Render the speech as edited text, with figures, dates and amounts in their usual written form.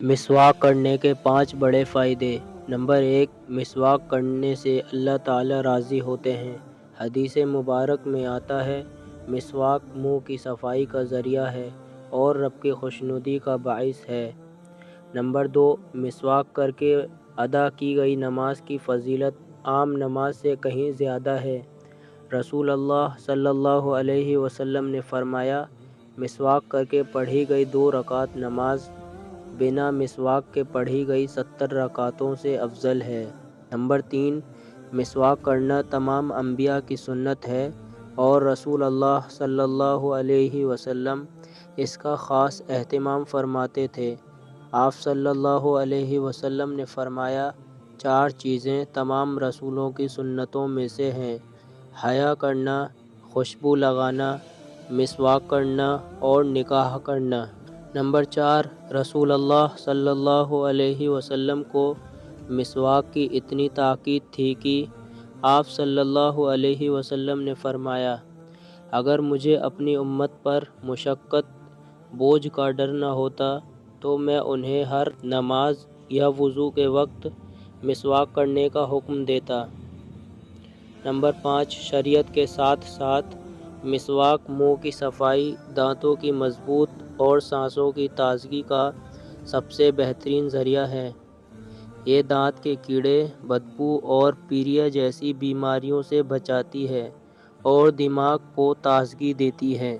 مسواک کرنے کے 5 بڑے فائدے۔ نمبر 1، مسواک کرنے سے اللہ تعالی راضی ہوتے ہیں۔ حدیث مبارک میں آتا ہے، مسواک منہ کی صفائی کا ذریعہ ہے اور رب کی خوشنودی کا باعث ہے۔ نمبر 2، مسواک کر کے ادا کی گئی نماز کی فضیلت عام نماز سے کہیں زیادہ ہے۔ رسول اللہ صلی اللہ علیہ وسلم نے فرمایا، مسواک کر کے پڑھی گئی 2 رکعت نماز بنا مسواک کے پڑھی گئی 70 رکعتوں سے افضل ہے۔ نمبر 3، مسواک کرنا تمام انبیاء کی سنت ہے اور رسول اللہ صلی اللہ علیہ وسلم اس کا خاص اہتمام فرماتے تھے۔ آپ صلی اللہ علیہ وسلم نے فرمایا، 4 چیزیں تمام رسولوں کی سنتوں میں سے ہیں: حیا کرنا، خوشبو لگانا، مسواک کرنا اور نکاح کرنا۔ نمبر 4، رسول اللہ صلی اللہ علیہ وسلم کو مسواک کی اتنی تاکید تھی کہ آپ صلی اللہ علیہ وسلم نے فرمایا، اگر مجھے اپنی امت پر مشقت بوجھ کا ڈر نہ ہوتا تو میں انہیں ہر نماز یا وضو کے وقت مسواک کرنے کا حکم دیتا۔ نمبر 5، شریعت کے ساتھ ساتھ مسواک منہ کی صفائی، دانتوں کی مضبوط اور سانسوں کی تازگی کا سب سے بہترین ذریعہ ہے۔ یہ دانت کے کیڑے، بدبو اور پیریا جیسی بیماریوں سے بچاتی ہے اور دماغ کو تازگی دیتی ہے۔